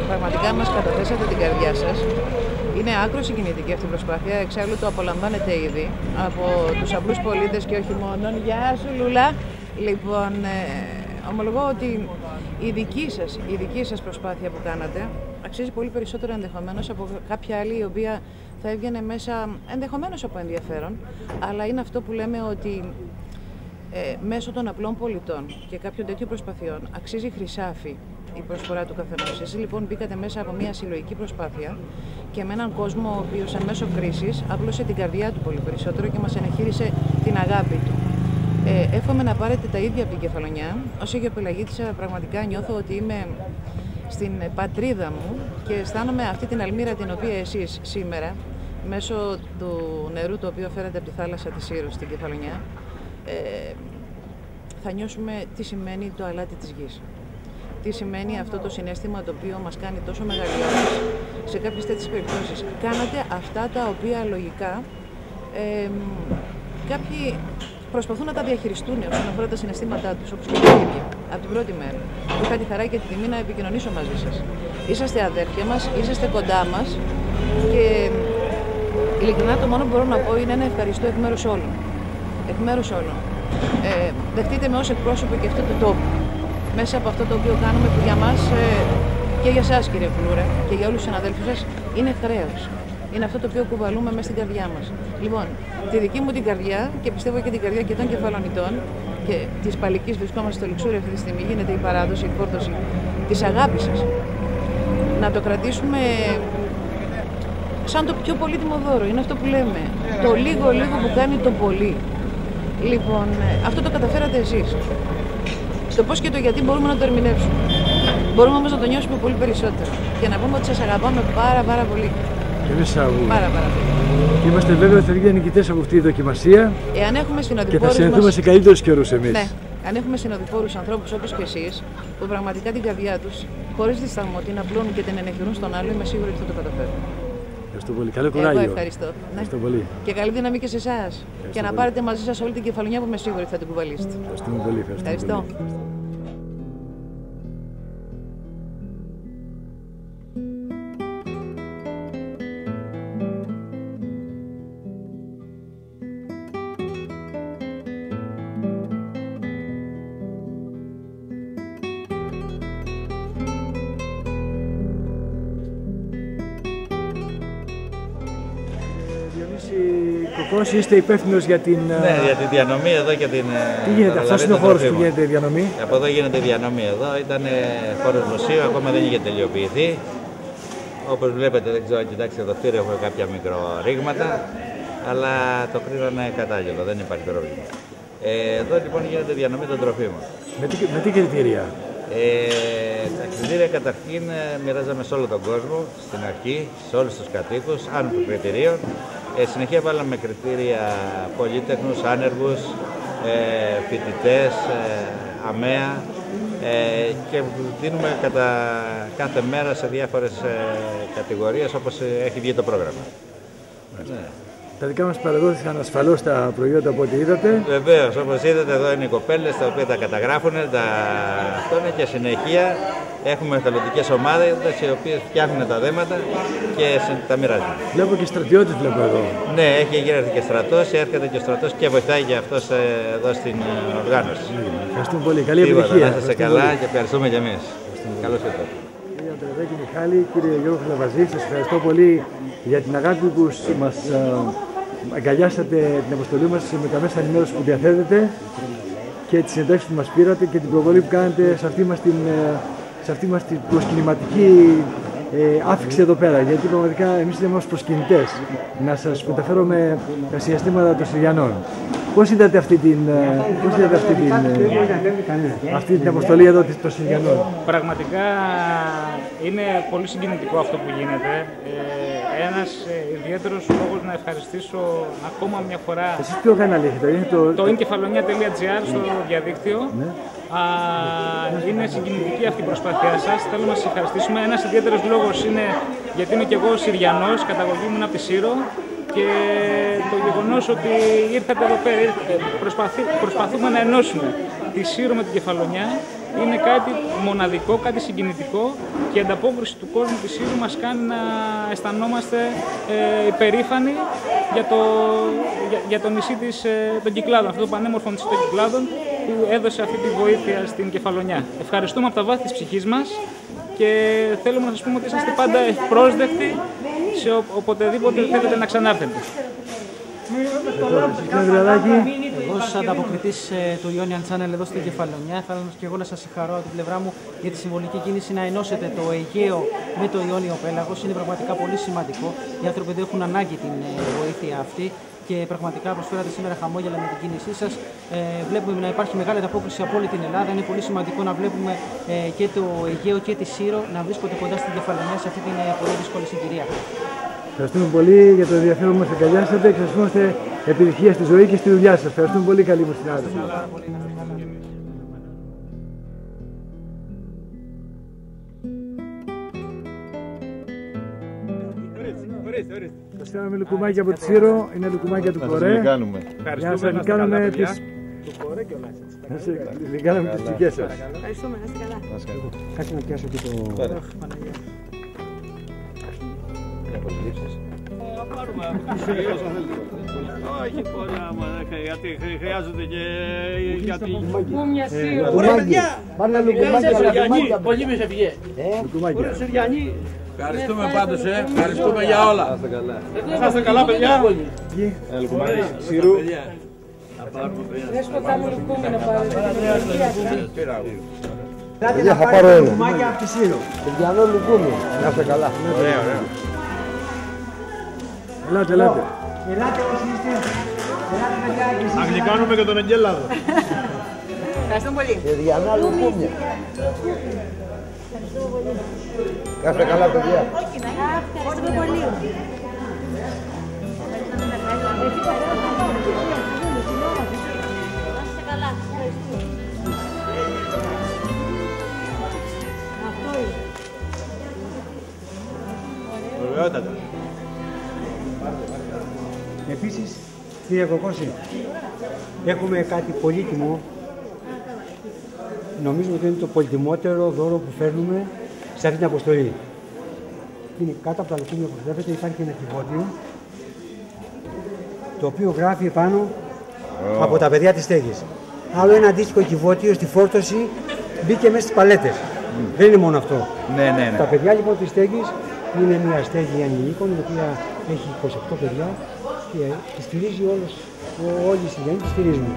Πραγματικά μας καταθέσατε την καρδιά σας. Είναι άκρο συγκινητική αυτή η προσπάθεια, εξάλλου το απολαμβάνετε ήδη από τους απλούς πολίτες και όχι μόνο. Γεια σου Λούλα! Λοιπόν, ομολογώ ότι η δική σας προσπάθεια που κάνατε αξίζει πολύ περισσότερο ενδεχομένως από κάποια άλλη η οποία θα έβγαινε μέσα ενδεχομένως από ενδιαφέρον, αλλά είναι αυτό που λέμε ότι μέσω των απλών πολιτών και κάποιων τέτοιων προσπαθειών αξίζει χρυσάφι η προσφορά του καθενός. Εσείς λοιπόν μπήκατε μέσα από μια συλλογική προσπάθεια και με έναν κόσμο ο οποίος εν μέσω κρίσης άπλωσε την καρδιά του πολύ περισσότερο και μας ενεχείρισε την αγάπη του. Εύχομαι να πάρετε τα ίδια από την Κεφαλονιά. Ως Αιγαιοπελαγίτισσα πραγματικά νιώθω ότι είμαι στην πατρίδα μου και αισθάνομαι αυτή την αλμύρα την οποία εσείς σήμερα μέσω του νερού το οποίο φέρετε από τη θάλασσα της Ήρους στην Κεφαλονιά θα νιώσουμε τι σημαίνει το αλάτι της γης. Τι σημαίνει αυτό το συναίσθημα το οποίο μας κάνει τόσο μεγαλειώδες σε κάποιες τέτοιες περιπτώσεις. Κάνατε αυτά τα οποία λογικά κάποιοι προσπαθούν να τα διαχειριστούν όσον αφορά τα συναισθήματά τους, όπως και οι ίδιοι, από την πρώτη μέρα. Είχα τη χαρά και τη τιμή να επικοινωνήσω μαζί σας. Είσαστε αδέρφια μας, είσαστε κοντά μας και ειλικρινά το μόνο που μπορώ να πω είναι ένα ευχαριστώ εκ μέρους όλων. Εκ μέρους όλων. Δεχτείτε με ως εκπρόσωπο και αυτού του τόπου. Μέσα από αυτό το οποίο κάνουμε που για μας και για εσάς κύριε Κουλούρα και για όλους τους συναδέλφους σας είναι χρέος. Είναι αυτό το οποίο κουβαλούμε μέσα στην καρδιά μας. Λοιπόν, τη δική μου την καρδιά και πιστεύω και την καρδιά και των Κεφαλονιτών και της Παλικής, βρισκόμαστε στο Λιξούρι αυτή τη στιγμή, γίνεται η παράδοση, η εκφόρτωση της αγάπης σας. Να το κρατήσουμε σαν το πιο πολύτιμο δώρο, είναι αυτό που λέμε. Το λίγο που κάνει το πολύ. Λοιπόν, αυτό το καταφέρατε εσείς. Το πώς και το γιατί μπορούμε να το ερμηνεύσουμε. Μπορούμε όμως να το νιώσουμε πολύ περισσότερο. Και να πούμε ότι σας αγαπάμε πάρα πολύ. Και εμείς σας αγαπούμε. Πάρα πολύ. Και είμαστε βέβαιοι ότι θα βγείτε νικητές από αυτή τη δοκιμασία. Εάν έχουμε και θα συνεχθούμε σε καλύτερους καιρούς εμείς. Ναι. Αν έχουμε συνοδοιπόρους ανθρώπους όπως και εσείς, που πραγματικά την καρδιά τους, χωρίς δισταγμό, την απλώνουν και την ενεχειρούν στον άλλο, είμαι σίγουρη ότι θα το καταφέρουν. Ευχαριστώ πολύ. Καλό κουράγιο. Εγώ ευχαριστώ. Ευχαριστώ πολύ. Και καλή δύναμη και σε εσάς. Και να πάρετε μαζί σας όλη την Κεφαλονιά που είμαι σίγουρη θα την κουβαλήσετε. Ευχαριστούμε πολύ. Ευχαριστώ. Κοκκός, είστε υπεύθυνος για την... Ναι, για τη διανομή εδώ και την... Τι γίνεται, αυτός είναι ο χώρος που γίνεται η διανομή. Από εδώ γίνεται η διανομή εδώ, ήταν χώρος μουσείου, ακόμα δεν είχε τελειοποιηθεί. Όπως βλέπετε, δεν ξέρω αν κοιτάξετε το κτίριο, έχουμε κάποια μικρορήγματα, αλλά το κρίνανε κατάλληλο, δεν υπάρχει πρόβλημα. Εδώ λοιπόν γίνεται διανομή των τροφίμων. Με τι κριτήρια? Τα κριτήρια καταρχήν μοιράζαμε σε όλο τον κόσμο, στην αρχή, σε όλους τους κατοίκους, άνω των κριτηρίων. Συνεχεία βάλαμε κριτήρια πολύτεχνους, άνεργους, φοιτητές, αμαία και δίνουμε κατά κάθε μέρα σε διάφορες κατηγορίες όπως έχει βγει το πρόγραμμα. Ναι. Τα δικά μας παραδόθηκαν ασφαλώς τα προϊόντα από ό,τι είδατε. Βεβαίως, όπως είδατε εδώ είναι οι κοπέλες τα οποία τα καταγράφουν, και συνεχεία έχουμε εθελοντικές ομάδες οι οποίες φτιάχνουν τα δέματα και τα μοιράζουν. Βλέπω και στρατιώτες βλέπω εδώ. Ναι, έχει έρθει και στρατός, έρχεται και ο στρατός και βοηθάει για αυτός εδώ στην οργάνωση. Ευχαριστούμε πολύ, καλή επιτυχία. Να είστε καλά και ευχαριστούμε κι εμείς. Καλώς ήρθατε. Κύριε Αντρεδάκη Μιχάλη, κύριε Γιώργο Χλαβαζή, σας ευχαριστώ πολύ για την αγάπη που μας αγκαλιάσατε την αποστολή μας με τα μέσα ενημέρωσης που διαθέτετε και τις συνεντεύξεις που μας πήρατε και την προβολή που κάνετε σε αυτή μας την προσκυνηματική άφηξη εδώ πέρα, γιατί πραγματικά εμείς είμαστε ως προσκυνητές να σας μεταφέρουμε τα συναισθήματα των Συριανών. Πώς είδατε αυτή την αποστολή εδώ των Συριανών? Πραγματικά είναι πολύ συγκινητικό αυτό που γίνεται. Ένας ιδιαίτερος λόγος να ευχαριστήσω ακόμα μια φορά. Εσείς ποιο κανάλι έχετε? Το inkefalonia.gr στο διαδίκτυο. Ναι. Είναι συγκινητική αυτή η προσπάθειά σας. Θέλω να σας ευχαριστήσουμε. Ένας ιδιαίτερος λόγος είναι γιατί είμαι και εγώ Συριανός, καταγωγή μου είναι από τη Σύρο. Και το γεγονός ότι ήρθατε εδώ πέρα, προσπαθούμε να ενώσουμε τη Σύρο με την Κεφαλονιά, είναι κάτι μοναδικό, κάτι συγκινητικό και η ανταπόκριση του κόσμου της Σύρου μας κάνει να αισθανόμαστε υπερήφανοι για το νησί των Κυκλάδων, αυτό το πανέμορφο νησί των Κυκλάδων που έδωσε αυτή τη βοήθεια στην Κεφαλονιά. Ευχαριστούμε από τα βάθη της ψυχής μας και θέλουμε να σας πούμε ότι είσαστε πάντα ευπρόσδεκτοι σε οποτεδήποτε θέλετε να ξανάρθετε. Εγώ ως ανταποκριτής του Ionian Channel εδώ στην Κεφαλονιά, θέλω και εγώ να σας συγχαρώ από την πλευρά μου για τη συμβολική κίνηση να ενώσετε το Αιγαίο με το Ιόνιο πέλαγος. Είναι πραγματικά πολύ σημαντικό. Οι άνθρωποι δεν έχουν ανάγκη την βοήθεια αυτή και πραγματικά προσφέρατε σήμερα χαμόγελα με την κίνησή σας. Βλέπουμε να υπάρχει μεγάλη ανταπόκριση από όλη την Ελλάδα. Είναι πολύ σημαντικό να βλέπουμε και το Αιγαίο και τη Σύρο να βρίσκονται κοντά στην Κεφαλονιά σε αυτή την πολύ δύσκολη συγκυρία. Ευχαριστούμε πολύ για το ενδιαφέρον που μας εγκαλιάσατε και σας ευχόμαστε επιτυχία στη ζωή και στη δουλειά σας. Ευχαριστούμε πολύ, καλή μου συνάδελφοι. Σας κάνουμε λουκουμάκια από τη Σύρο, είναι λουκουμάκια του Κορέ. Για να σας λυκάνουμε τις... Λυκάνουμε τις δικές σας. Ευχαριστούμε, να είστε καλά. Κάτσε να πιάσω και το... Όχι πολλά, γιατί χρειάζονται και γιατί... Λουκούμια Σύρο. Ωραία παιδιά! Πάρε λουκουμάκια. Πολύ με σε βγαίνει. Ωραία Συριανή. Ευχαριστούμε πάντως, ευχαριστούμε για όλα. Να είστε καλά παιδιά. Λουκουμάκια Σύρου. Δεν σκοτάμε λουκούμι να πάρετε. Παιδιά, θα πάρω ένα. Λουκουμάκια από τη Σύρο. Συριανό λουκούμι. Να είστε καλά. Ωραία, ωραία. Ελάτε, ελάτε. Ελάτε όσοι είστε. Ελάτε παιδιά και εσείς. Να γλυκάνουμε και τον Αγγέλαδο. Ευχαριστώ πολύ. Συριανά λουκούμια. Κάστε καλά παιδιά. Ευχαριστούμε πολύ. Κάστε καλά. Αυτό είναι. Ωραιότατα. Επίσης, κύριε Κοκόση, έχουμε κάτι πολύτιμο. Νομίζω ότι είναι το πολυτιμότερο δώρο που φέρνουμε σε αυτή την αποστολή. Είναι κάτω από τα λουκούμια που βλέπετε, υπάρχει ένα κυβότιο, το οποίο γράφει επάνω από τα παιδιά της στέγης. Άλλο ένα αντίστοιχο κυβότιο στη φόρτωση μπήκε μέσα στις παλέτες. Δεν είναι μόνο αυτό. Ναι. Τα παιδιά λοιπόν της στέγης είναι μια στέγη ανηλίκων, η οποία έχει 28 παιδιά και τη στηρίζει όλοι οι Συριανοί, τη στηρίζουν.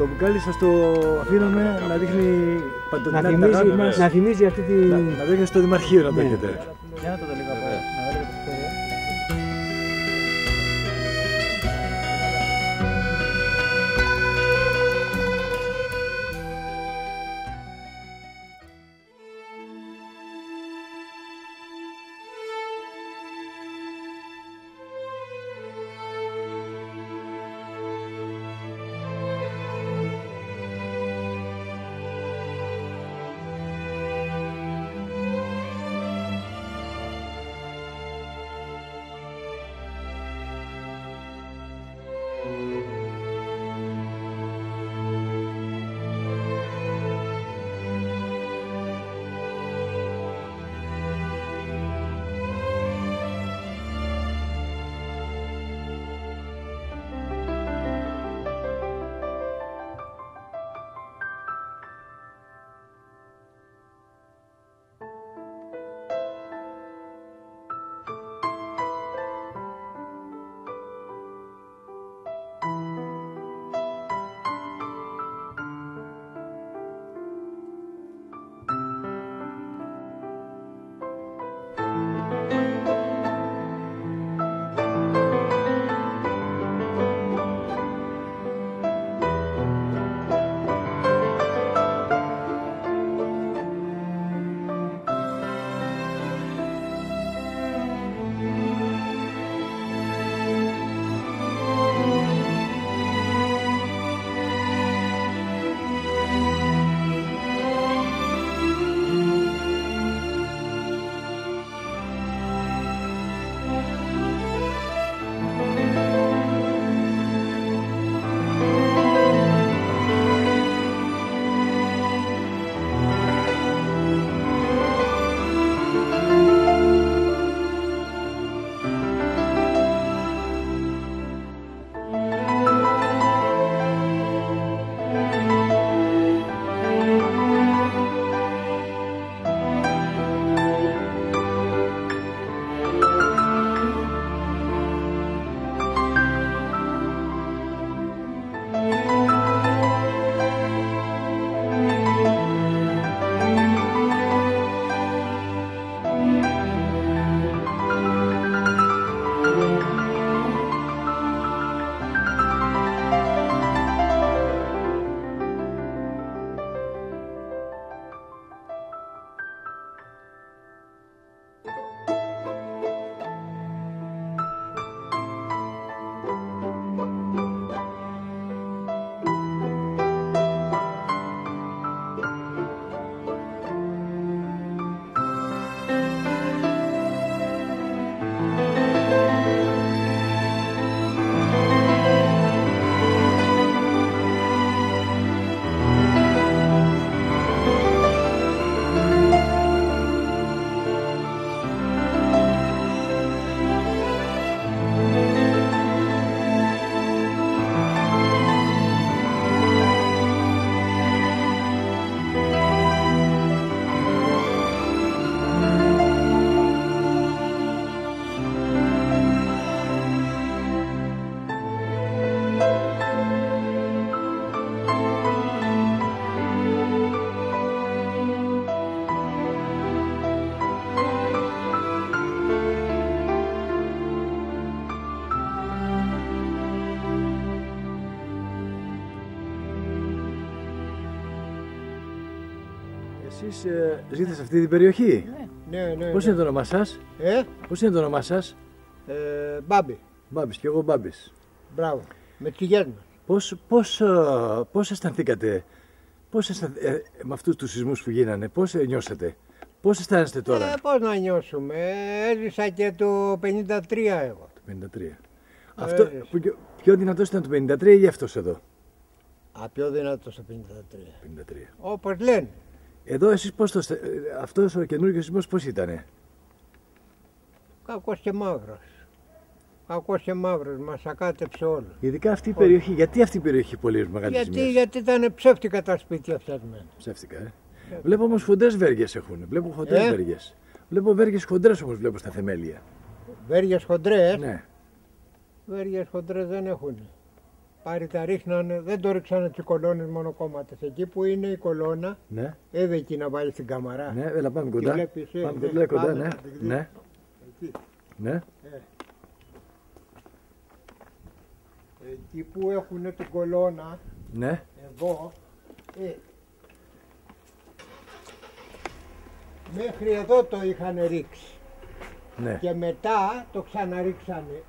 Το μπουκάλι σας το αφήνουμε να δείχνει παντοτινά να θυμίζει αυτή τη... Να δείχνει στο Δημαρχείο να το έχετε. Για να το δω λίγο από εδώ. Εσείς ζείτε σε αυτή την περιοχή? Ναι. Πώς είναι το όνομά σας? Πώς είναι το όνομά σας? Μπάμπη. Μπάμπης, και εγώ Μπάμπης. Μπράβο. Με τις γες μας. Πώς αισθανθήκατε με αυτούς τους σεισμούς που γίνανε, πώς νιώσατε, πώς αισθάνεστε τώρα? Πώς να νιώσουμε, έζησα και το 53 εγώ. Το 53. Αυτό, πιο δυνατός ήταν το 53 ή αυτός εδώ? Πιο δυνατός το 53. 53. Όπως λένε. Εδώ εσείς αυτός ο καινούργιος σεισμός πώς ήτανε? Κακός και μαύρος. Κακός και μαύρος, μας ακάτεψε όλο. Ειδικά αυτή η περιοχή, γιατί αυτή η περιοχή πολύ μεγάλη ζημιά? Γιατί ήταν ψεύτικα τα σπίτια φτιαγμένα. Ψεύτικα, Βλέπω όμως χοντρές βέργες έχουν. Βλέπω χοντρές βέργες. Βλέπω βέργες χοντρές όμως βλέπω στα θεμέλια. Βέργες χοντρές? Ναι. Βέργες χοντρές δεν έχουν. Πάρει τα ρίχνανε, δεν το ρίξανε τις κολόνες μονοκόμματες. Εκεί που είναι η κολόνα, έδε εκεί να βάλει την καμαρά. Ναι, έλα πάμε κοντά. Βλέπεις, πάμε κοντά, ναι. Ναι. Εκεί. Ναι. Εκεί που έχουν την κολόνα, ναι. Εδώ, μέχρι εδώ το είχαν ρίξει. Ναι. Και μετά το ξαναρίξανε.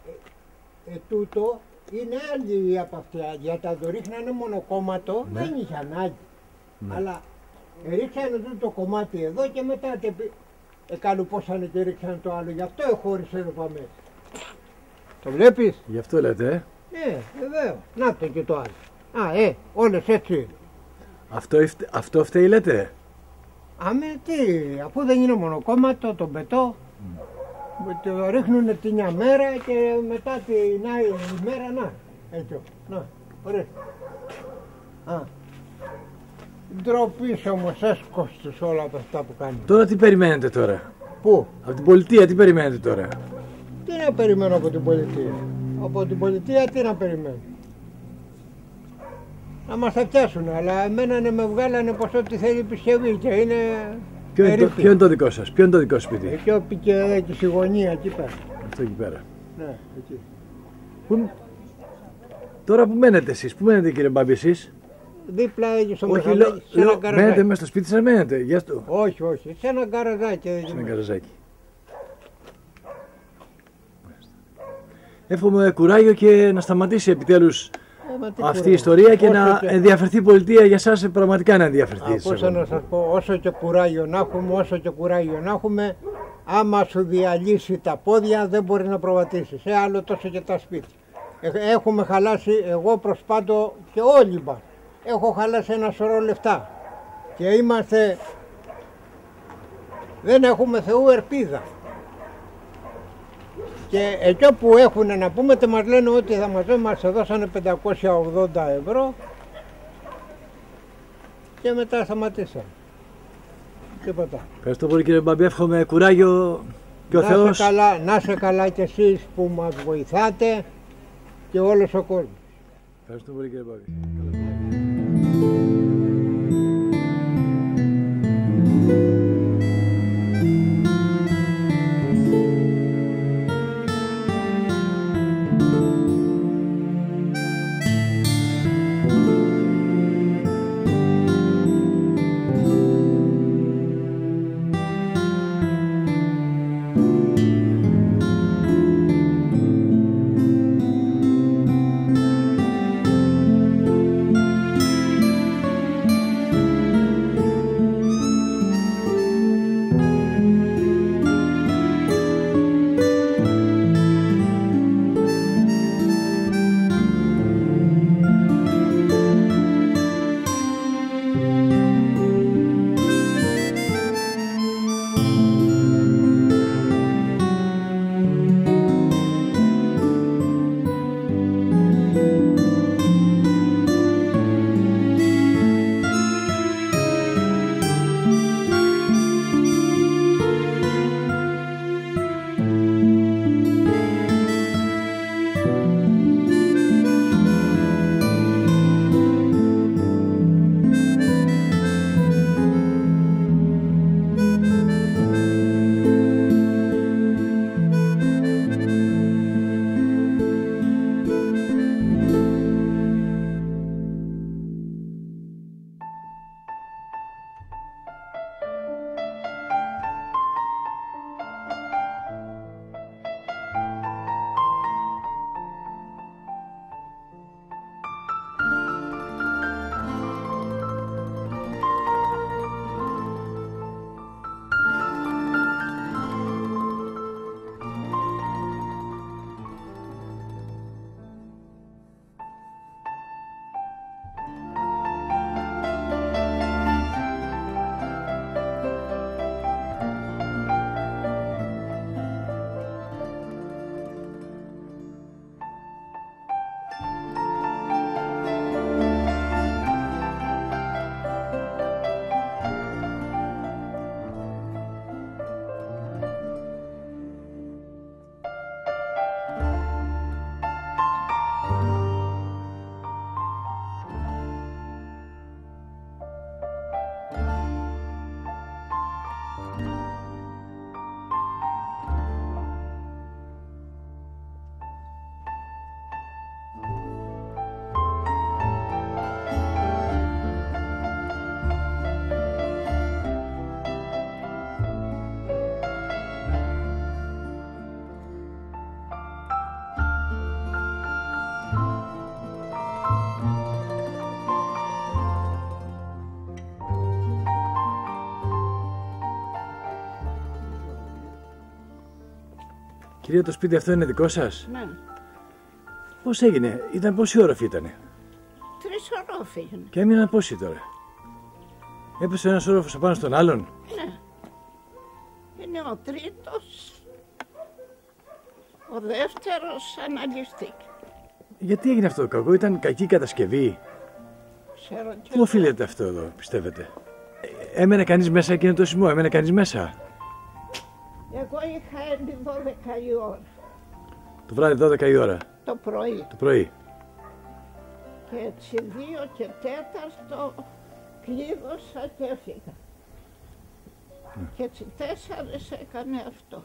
Τούτο είναι άλλη από αυτά. Για τα το ρίχνανε μονοκόμματο, δεν είχε ανάγκη. Αλλά ρίξανε το κομμάτι εδώ και μετά καλουπώσανε και ρίξανε το άλλο. Γι' αυτό εχώρισε εδώ πάμε. Το βλέπεις? Γι' αυτό λέτε, Ναι, βεβαίως. Να το και το άλλο. Όλες έτσι είναι. Αυτό φταίει λέτε? Αφού δεν είναι μονοκόμματο, το πετώ. Το ρίχνουνε την μια μέρα και μετά την άλλη μέρα, έτσι, ωραία. Ντροπής όμως, έσκοστος όλα από αυτά που κάνει. Τώρα τι περιμένετε τώρα? Πού? Από την πολιτεία τι περιμένετε τώρα? Τι να περιμένω από την πολιτεία? Από την πολιτεία τι να περιμένω? Να μας τα πιάσουν, αλλά εμένα με βγάλανε πως ό,τι θέλει επισκευή και είναι... Ποιο είναι το δικό σας, ποιο είναι το δικό σπίτι? Εκεί πήγε και στη γωνία, εκεί πέρα. Αυτό εκεί πέρα. Ναι, εκεί. Τώρα που μένετε εσείς, πού μένετε κύριε Μπάμπη εσείς? Δίπλα εκεί στο Μεσαλάκι, σε ένα γκαραζάκι. Μένετε μέσα στο σπίτι σας, μένετε, γι' αυτό? Όχι, σε ένα γκαραζάκι. Σε ένα γκαραζάκι. Εύχομαι κουράγιο και να σταματήσει επιτέλους αυτή η ιστορία και να ενδιαφερθεί η πολιτεία για εσάς, πραγματικά να ενδιαφερθεί. Ακούστε να σας πω, όσο και κουράγιο να έχουμε, άμα σου διαλύσει τα πόδια δεν μπορεί να προβατήσεις. Άλλο τόσο και τα σπίτια. Έχουμε χαλάσει, εγώ προσπάτω και όλοι μας, έχω χαλάσει ένα σωρό λεφτά και δεν έχουμε Θεού ελπίδα. Και εκεί που έχουν να πούμε, μας λένε ότι μας δώσανε 580 ευρώ και μετά σταματήσαμε. Τίποτα. Ευχαριστώ πολύ κύριε Μπαμπή, εύχομαι κουράγιο και ο Θεός. Να είσαι καλά κι εσείς που μας βοηθάτε και όλος ο κόσμος. Ευχαριστώ πολύ κύριε Μπαμπή. Κυρία, το σπίτι αυτό είναι δικό σας? Ναι. Πώς έγινε, ήταν πόση όροφη ήτανε? 3 ορόφοι είναι. Και έμειναν πόσοι τώρα? Έπεσε ένας όροφος απάνω στον άλλον? Ναι. Είναι ο τρίτος. Ο δεύτερος αναλυστήκε. Γιατί έγινε αυτό το κακό, ήταν κακή κατασκευή? Ξέρω και Πού οφείλεται αυτό εδώ, πιστεύετε? Έμενε κανείς μέσα εκείνο το σεισμό, έμενε κανείς μέσα? Εγώ είχα έρθει 12 η ώρα. Το βράδυ 12 η ώρα? Το πρωί. Το πρωί. Και έτσι 2 και 4 κλείδωσα και έφυγα. Και έτσι 4 έκανε αυτό.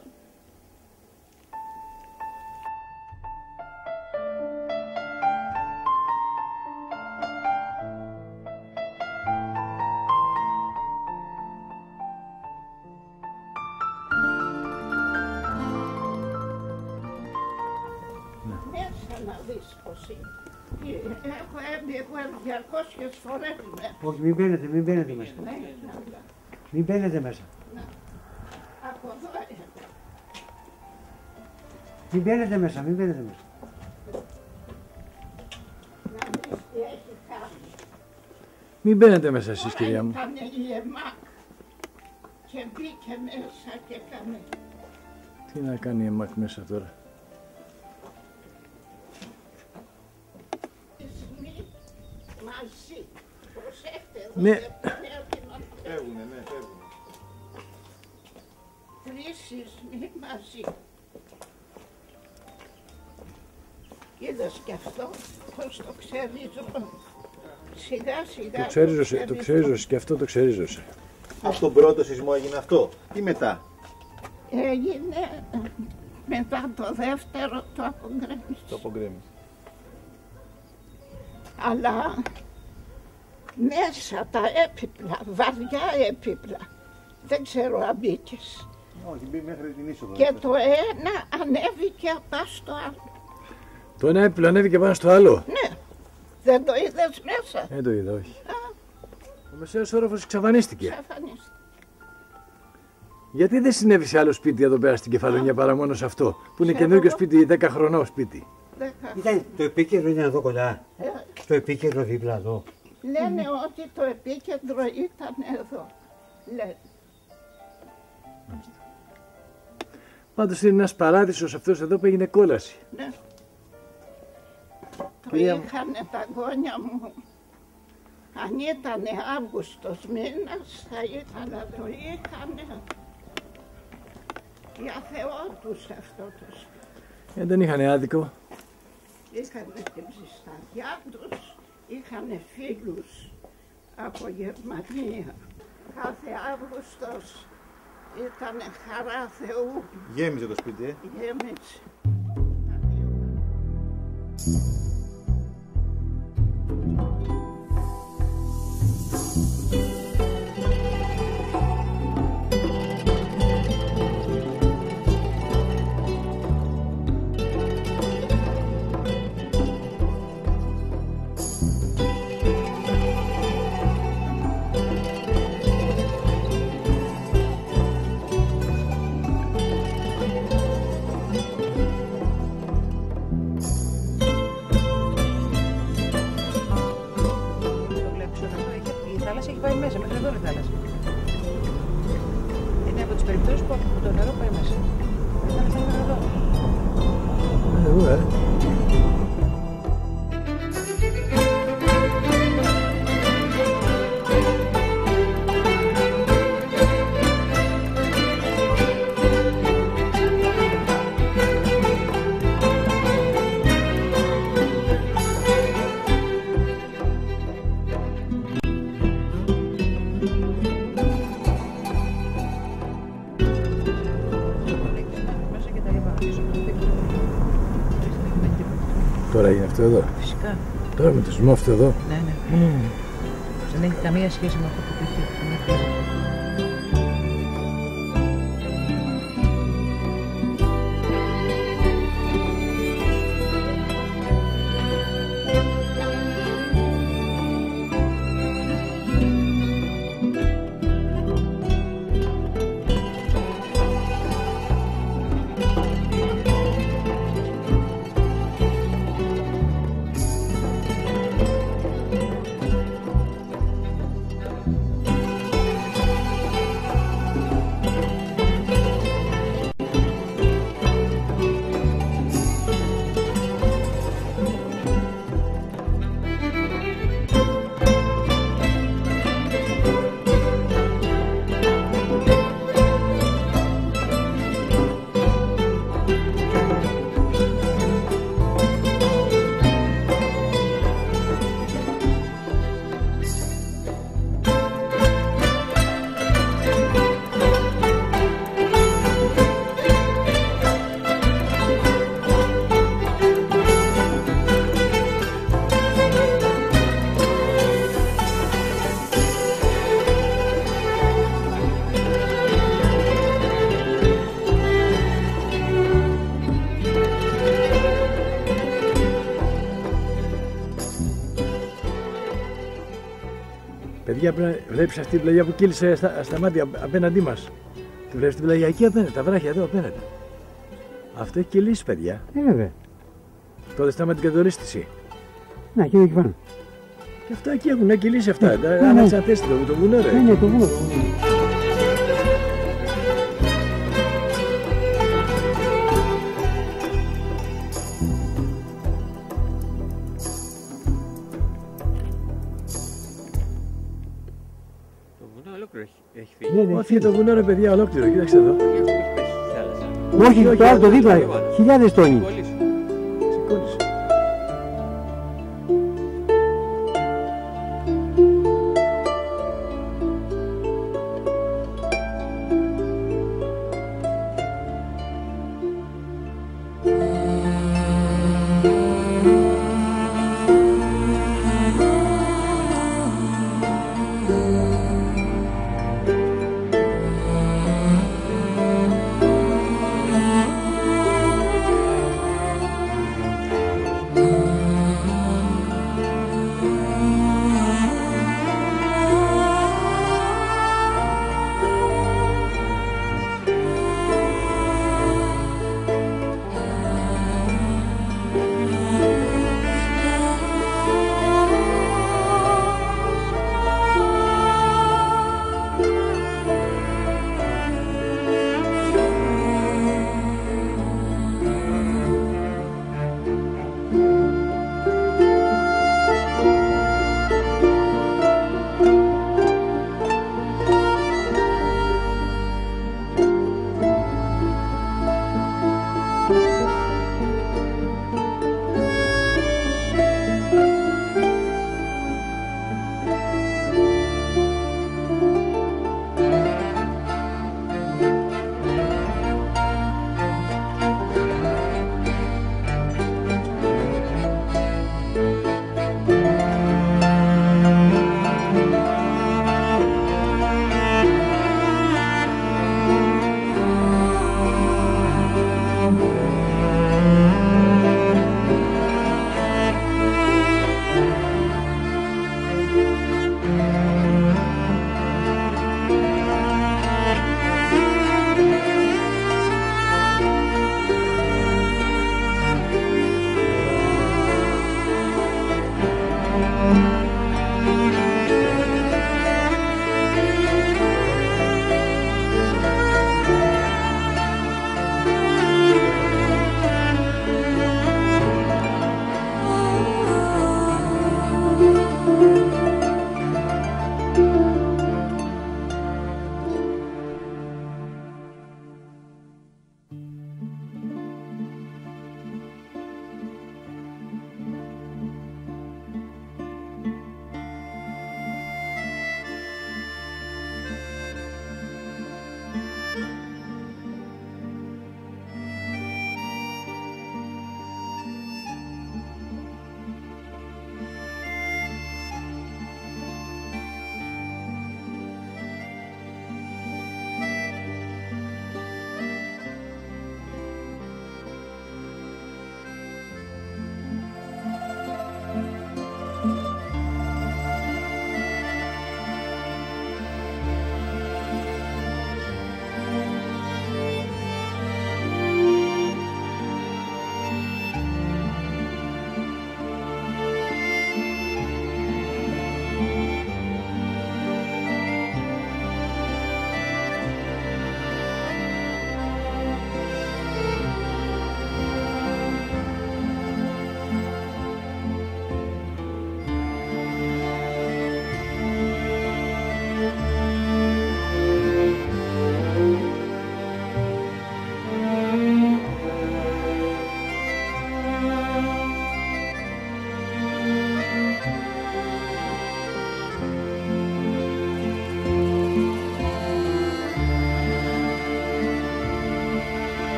Μέσα να δεις πως είναι. Έχω έρθει εγώ 200 φορές μέσα. Όχι, μην μπαίνετε μέσα. Μην μπαίνετε μέσα. Από εδώ Μην μπαίνετε μέσα. να δεις τι έχει κάνει. Μην μπαίνετε μέσα εσείς, κυρία μου. Ήταν η και μπήκε μέσα και έκανε. Τι να κάνει η ΕΜΑΚ μέσα τώρα? Μαζί. Προσέχτε εδώ. Ναι. Φεύγουνε. 3 σεισμοί μαζί. Είδες και αυτό, πώς το ξερίζουν. Σιγά σιγά Το ξερίζωσε και αυτό το ξερίζωσε. Από τον πρώτο σεισμό έγινε αυτό. Τι μετά? Έγινε μετά το δεύτερο το απογκρέμισε. Αλλά μέσα τα έπιπλα, βαριά έπιπλα, δεν ξέρω αν μπήκες. Όχι, μπήκε μέχρι την είσοδο. Και το ένα ανέβηκε πάνω στο άλλο. Το ένα έπιπλο ανέβηκε πάνω στο άλλο? Ναι. Δεν το είδες μέσα? Δεν το είδα, όχι. Ο μεσαίος όροφος εξαφανίστηκε. Εξαφανίστηκε. Γιατί δεν συνέβη σε άλλο σπίτι εδώ πέρα στην Κεφαλονιά παρά μόνο σε αυτό, που είναι καινούργιο σπίτι, 10 χρονών σπίτι? Ήταν το επίκεντρο είναι εδώ κοντά. Το επίκεντρο δίπλα εδώ. Λένε ότι το επίκεντρο ήταν εδώ. Λένε. Πάντως είναι ένας παράδεισος αυτός εδώ που έγινε κόλαση. Ναι. Το Κυρία μου. είχανε τα γόνια μου. Αν ήταν Αύγουστος μήνας θα ήταν να το είχανε για Θεό τους αυτό το σπίτι. Δεν είχαν άδικο. Είχανε την ψησταριά τους, είχανε φίλους από Γερμανία. Κάθε Αύγουστος ήτανε χαρά Θεού. Γέμιζε το σπίτι, Γέμιζε. Η θάλασσα έχει πάει μέσα, μέχρι εδώ είναι η θάλασσα. Είναι από τις περιπτώσεις που το νερό πάει μέσα. Η θάλασσα είναι μέχρι εδώ. Τώρα έγινε αυτό εδώ? Φυσικά. Τώρα με το σεισμό αυτό εδώ? Ναι. Δεν έχει καμία σχέση με αυτό που πήγε. παιδιά, βλέπεις αυτή την πλαγιά που κύλησε στα μάτια απέναντί μας. Τη βλέπεις την πλαγιά εκεί απέναντι, τα βράχια εδώ απέναντι. Αυτό έχει κυλήσει, παιδιά. Βέβαια. Τότε στάματη και το ρίστηση. Να, και εδώ εκεί πάνω. Και αυτά εκεί έχουν κυλήσει αυτά. Άναψαν θέση το βουνό, ρε. Ναι, το βουνό. Έχει φύγει. Όχι, το βουνό, ρε παιδιά, ολόκληρο. Κοίταξε εδώ. Όχι, το άλλο το δίπλα. Χιλιάδες τόνοι.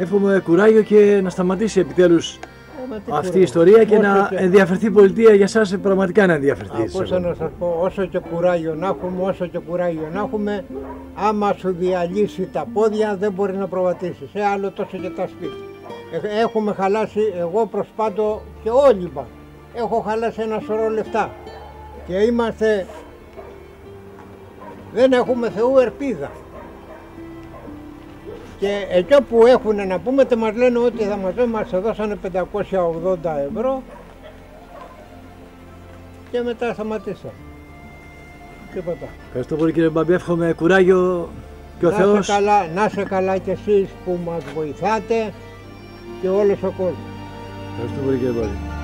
Εύχομαι κουράγιο και να σταματήσει επιτέλους αυτή η ιστορία και να ενδιαφερθεί η πολιτεία για εσάς, πραγματικά να ενδιαφερθεί. Πώς να σας πω, όσο και κουράγιο να έχουμε, άμα σου διαλύσει τα πόδια δεν μπορεί να προβατήσεις. Άλλο τόσο και τα σπίτια. Έχουμε χαλάσει, εγώ προσπάτω και όλοι μας, έχω χαλάσει ένα σωρό λεφτά και είμαστε, δεν έχουμε Θεού ελπίδα. Και εκεί που έχουν να πούμε, μας λένε ότι μας δώσανε 580 ευρώ και μετά σταματήσαμε. Τίποτα. Ευχαριστώ πολύ κύριε Μπαμπή, εύχομαι κουράγιο και ο Θεός. Να είσαι καλά κι εσείς που μας βοηθάτε και όλος ο κόσμος. Ευχαριστώ πολύ κύριε Μπαμπή.